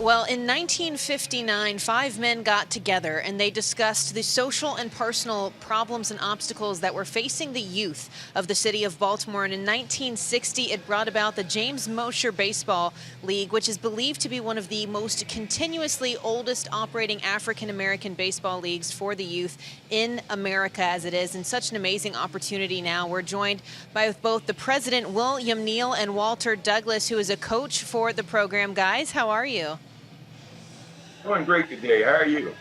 Well, in 1959, five men got together and they discussed the social and personal problems and obstacles that were facing the youth of the city of Baltimore. And in 1960, it brought about the James Mosher Baseball League, which is believed to be one of the most continuously oldest operating African American baseball leagues for the youth in America as it is. And such an amazing opportunity now. We're joined by both the president, William Neal, and Walter Douglas, who is a coach for the program. Guys, how are you? Doing great today. How are you?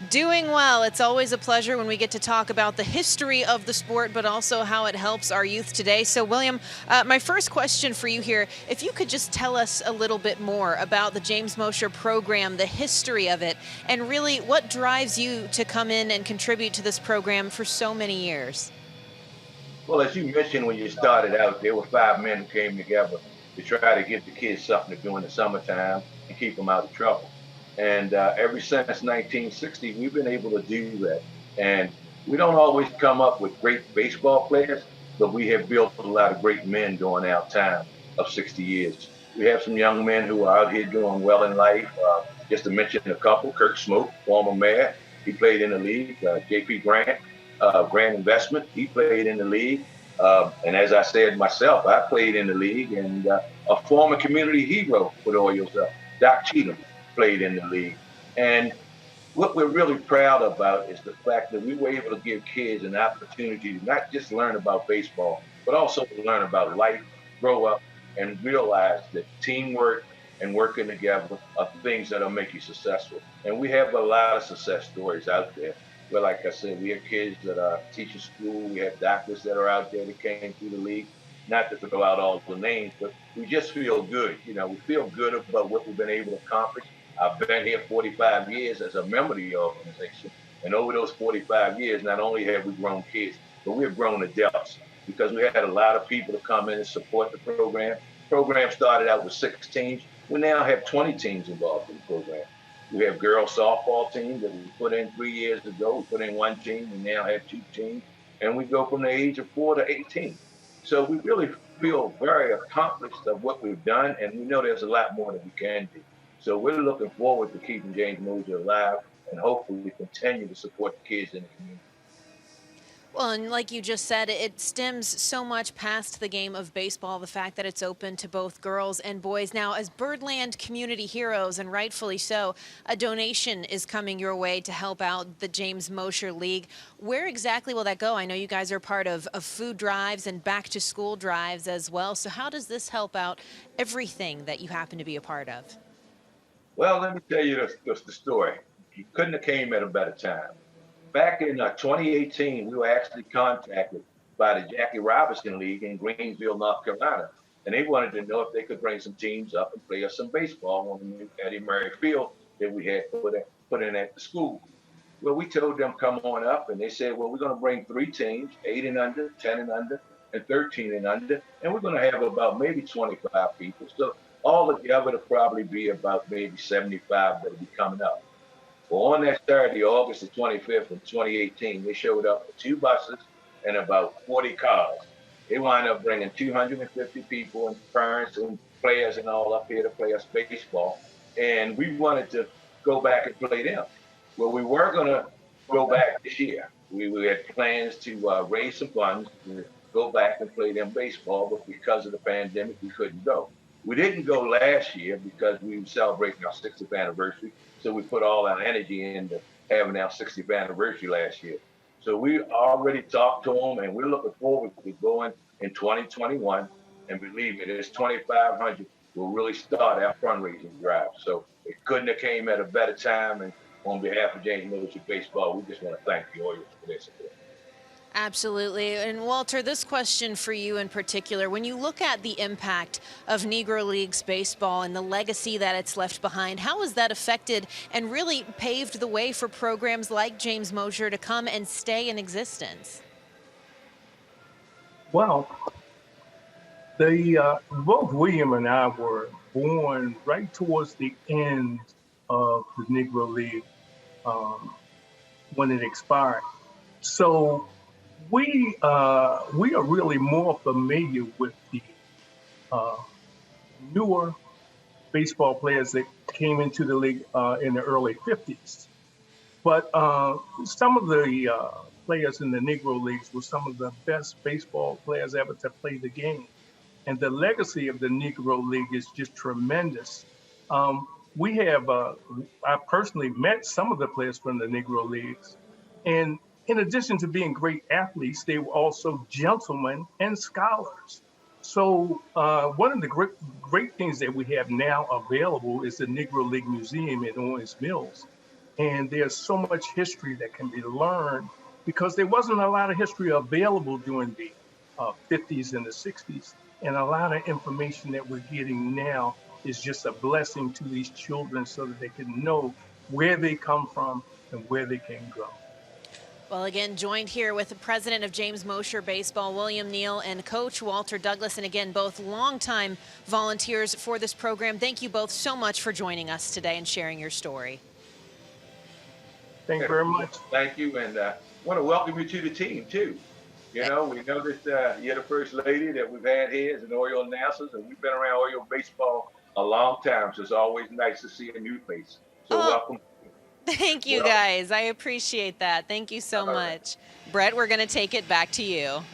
Doing well. It's always a pleasure when we get to talk about the history of the sport, but also how it helps our youth today. So, William, my first question for you here, if you could just tell us a little bit more about the James Mosher program, the history of it, and really what drives you to come in and contribute to this program for so many years. Well, as you mentioned when you started out, there were five men who came together to try to give the kids something to do in the summertime and keep them out of trouble. And ever since 1960, we've been able to do that. And we don't always come up with great baseball players, but we have built a lot of great men during our time of 60 years. We have some young men who are out here doing well in life. Just to mention a couple, Kirk Smoke, former mayor, he played in the league. J.P. Grant, Grant Investment, he played in the league. And as I said myself, I played in the league. And a former community hero for the Orioles, Doc Cheatham, played in the league. And what we're really proud about is the fact that we were able to give kids an opportunity to not just learn about baseball, but also to learn about life, grow up, and realize that teamwork and working together are things that'll make you successful. And we have a lot of success stories out there. Where, like I said, we have kids that are teaching school. We have doctors that are out there that came through the league. Not to throw out all the names, but we just feel good. We feel good about what we've been able to accomplish. I've been here 45 years as a member of the organization. And over those 45 years, not only have we grown kids, but we've grown adults because we had a lot of people to come in and support the program. The program started out with 6 teams. We now have 20 teams involved in the program. We have girls softball teams that we put in 3 years ago. We put in one team. We now have 2 teams. And we go from the age of 4 to 18. So we really feel very accomplished of what we've done. And we know there's a lot more that we can do. So we're looking forward to keeping James Mosher alive and hopefully continue to support the kids in the community. Well, and like you just said, it stems so much past the game of baseball, the fact that it's open to both girls and boys. Now, as Birdland community heroes, and rightfully so, a donation is coming your way to help out the James Mosher League. Where exactly will that go? I know you guys are part of food drives and back to school drives as well. So how does this help out everything that you happen to be a part of? Well, let me tell you the story. You couldn't have came at a better time. Back in 2018, we were actually contacted by the Jackie Robinson League in Greensville, North Carolina. And they wanted to know if they could bring some teams up and play us some baseball on the new Eddie Murray Field that we had put in at the school. Well, we told them come on up, and they said, well, we're going to bring 3 teams, 8 and under, 10 and under, and 13 and under, and we're going to have about maybe 25 people. So all together, it'll probably be about maybe 75 that'll be coming up. Well, on that Saturday, August the 25th of 2018, they showed up with 2 buses and about 40 cars. They wound up bringing 250 people and parents and players and all up here to play us baseball. And we wanted to go back and play them. Well, we were going to go back this year. We had plans to raise some funds to go back and play them baseball, but because of the pandemic, we couldn't go. We didn't go last year because we were celebrating our 60th anniversary. So we put all our energy into having our 60th anniversary last year. So we already talked to them, and we're looking forward to going in 2021. And believe me, this 2,500 will really start our fundraising drive. So it couldn't have came at a better time. And on behalf of James Military Baseball, we just want to thank the Orioles for their support. Absolutely. And Walter, this question for you in particular, when you look at the impact of Negro Leagues baseball and the legacy that it's left behind, how has that affected and really paved the way for programs like James Mosher to come and stay in existence? Well, both William and I were born right towards the end of the Negro League um, when it expired. So we are really more familiar with the uh, newer baseball players that came into the league in the early 50s. But some of the players in the Negro Leagues were some of the best baseball players ever to play the game. And the legacy of the Negro League is just tremendous. We have, I personally met some of the players from the Negro Leagues. And in addition to being great athletes, they were also gentlemen and scholars. So one of the great things that we have now available is the Negro League Museum in Owings Mills. And there's so much history that can be learned because there wasn't a lot of history available during the 50s and the 60s. And a lot of information that we're getting now is just a blessing to these children so that they can know where they come from and where they can go. Well, again, joined here with the president of James Mosher Baseball, William Neal, and coach Walter Douglas, and again, both longtime volunteers for this program. Thank you both so much for joining us today and sharing your story. Thank you very much. Thank you, and I want to welcome you to the team, too. You know, we know that you're the first lady that we've had here as an Oriole announcer, and we've been around Oriole baseball a long time, so it's always nice to see a new face. So welcome. Thank you, guys. I appreciate that. Thank you so much. Brett, we're going to take it back to you.